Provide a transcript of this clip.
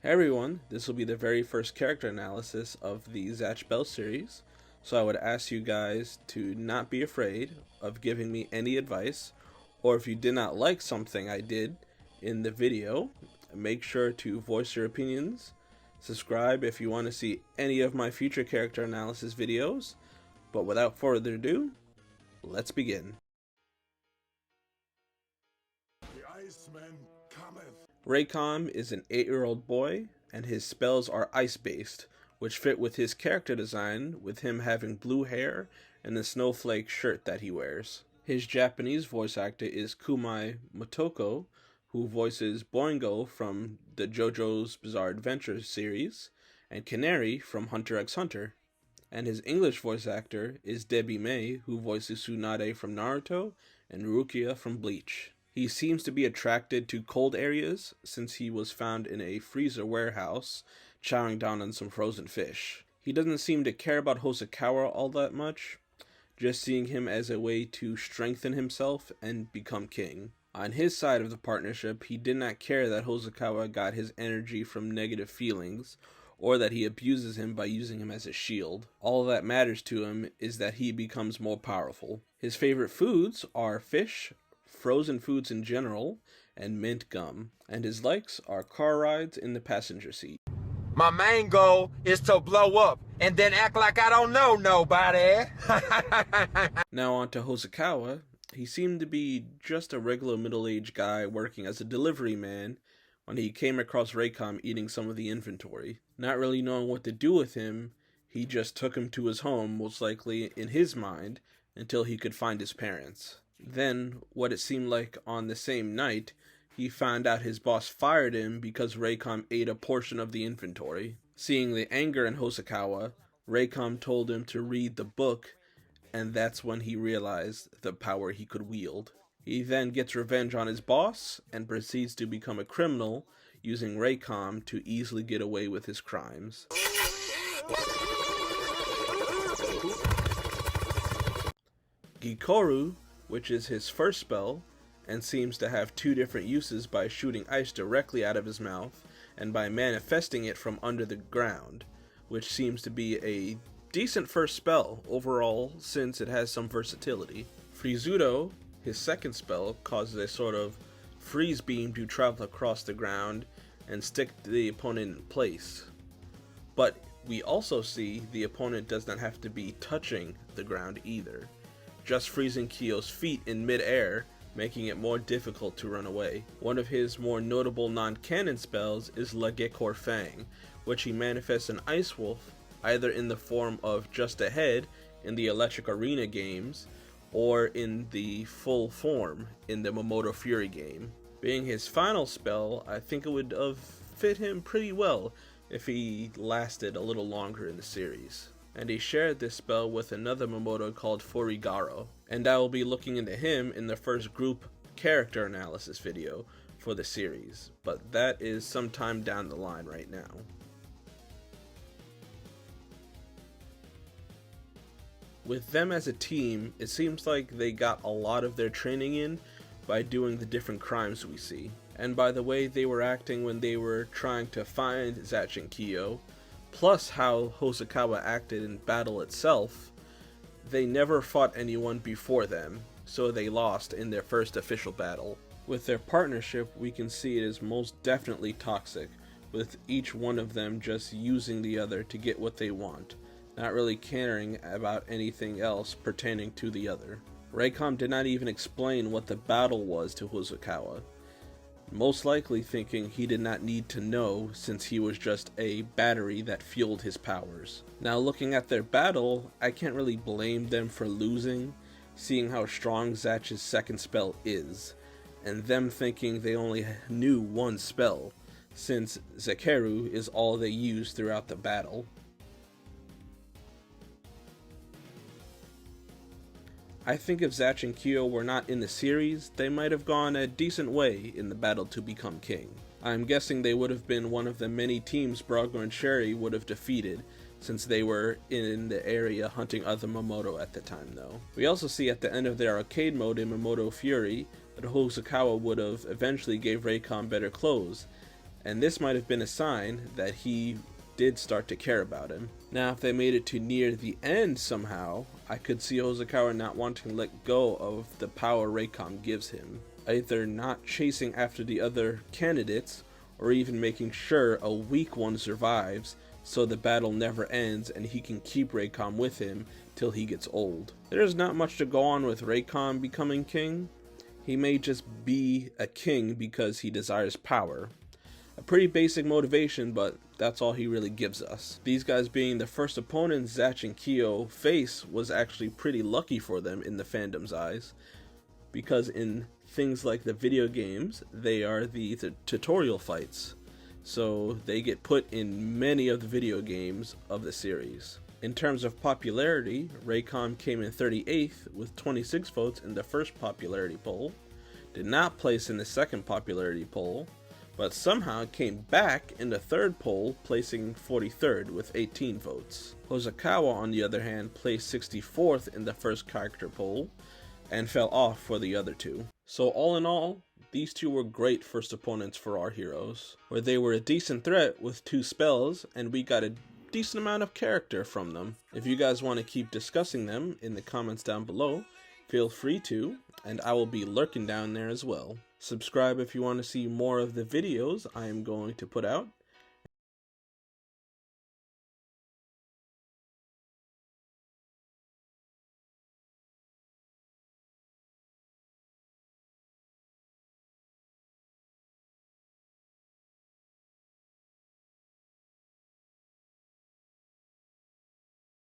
Hey everyone, this will be the very first character analysis of the Zatchbell series, so I would ask you guys to not be afraid of giving me any advice, or if you did not like something I did in the video, make sure to voice your opinions, subscribe if you want to see any of my future character analysis videos, but without further ado, let's begin. The Iceman cometh. Reycom is an 8-year-old boy, and his spells are ice-based, which fit with his character design, with him having blue hair and the snowflake shirt that he wears. His Japanese voice actor is Kumai Motoko, who voices Boingo from the JoJo's Bizarre Adventure series, and Canary from Hunter x Hunter. And his English voice actor is Debbie May, who voices Tsunade from Naruto and Rukia from Bleach. He seems to be attracted to cold areas since he was found in a freezer warehouse chowing down on some frozen fish. He doesn't seem to care about Hosokawa all that much, just seeing him as a way to strengthen himself and become king. On his side of the partnership, he did not care that Hosokawa got his energy from negative feelings, or that he abuses him by using him as a shield. All that matters to him is that he becomes more powerful. His favorite foods are fish, frozen foods in general, and mint gum. And his likes are car rides in the passenger seat. My main goal is to blow up and then act like I don't know nobody. Now on to Hosokawa. He seemed to be just a regular middle-aged guy working as a delivery man when he came across Reycom eating some of the inventory. Not really knowing what to do with him, he just took him to his home, most likely in his mind, until he could find his parents. Then, what it seemed like on the same night, he found out his boss fired him because Reycom ate a portion of the inventory. Seeing the anger in Hosokawa, Reycom told him to read the book, and that's when he realized the power he could wield. He then gets revenge on his boss, and proceeds to become a criminal, using Reycom to easily get away with his crimes. Gikoru, which is his first spell, and seems to have two different uses by shooting ice directly out of his mouth and by manifesting it from under the ground, which seems to be a decent first spell overall since it has some versatility. Frizudo, his second spell, causes a sort of freeze beam to travel across the ground and stick the opponent in place. But we also see the opponent does not have to be touching the ground either, just freezing Kyo's feet in mid-air, making it more difficult to run away. One of his more notable non-canon spells is Legekor Fang, which he manifests an Ice Wolf, either in the form of just a head in the Electric Arena games, or in the full form in the Momoto Fury game. Being his final spell, I think it would have fit him pretty well if he lasted a little longer in the series. And he shared this spell with another Momoto called Furigaro, and I will be looking into him in the first group character analysis video for the series, but that is sometime down the line right now. With them as a team, it seems like they got a lot of their training in by doing the different crimes we see, and by the way they were acting when they were trying to find Zatch and Kyo, plus how Hosokawa acted in battle itself. They never fought anyone before them, so they lost in their first official battle. With their partnership, we can see it is most definitely toxic, with each one of them just using the other to get what they want, not really caring about anything else pertaining to the other. Reycom did not even explain what the battle was to Hosokawa, most likely thinking he did not need to know since he was just a battery that fueled his powers. Now looking at their battle, I can't really blame them for losing, seeing how strong Zatch's second spell is, and them thinking they only knew one spell, since Zekeru is all they used throughout the battle. I think if Zatch and Kyo were not in the series, they might have gone a decent way in the battle to become king. I'm guessing they would have been one of the many teams Brago and Sherry would have defeated, since they were in the area hunting other Momoto at the time though. We also see at the end of their arcade mode in Momoto Fury that Hosokawa would have eventually gave Reycom better clothes, and this might have been a sign that he did start to care about him. Now, if they made it to near the end somehow, I could see Hosokawa not wanting to let go of the power Reycom gives him, either not chasing after the other candidates, or even making sure a weak one survives so the battle never ends and he can keep Reycom with him till he gets old. There's not much to go on with Reycom becoming king. He may just be a king because he desires power. A pretty basic motivation, but that's all he really gives us. These guys being the first opponents Zatch and Kyo face was actually pretty lucky for them in the fandom's eyes, because in things like the video games, they are the tutorial fights, so they get put in many of the video games of the series. In terms of popularity, Reycom came in 38th with 26 votes in the first popularity poll, did not place in the second popularity poll, but somehow came back in the third poll, placing 43rd with 18 votes. Hosokawa, on the other hand, placed 64th in the first character poll, and fell off for the other two. So all in all, these two were great first opponents for our heroes, where they were a decent threat with 2 spells, and we got a decent amount of character from them. If you guys want to keep discussing them in the comments down below, feel free to, and I will be lurking down there as well. Subscribe if you want to see more of the videos I am going to put out,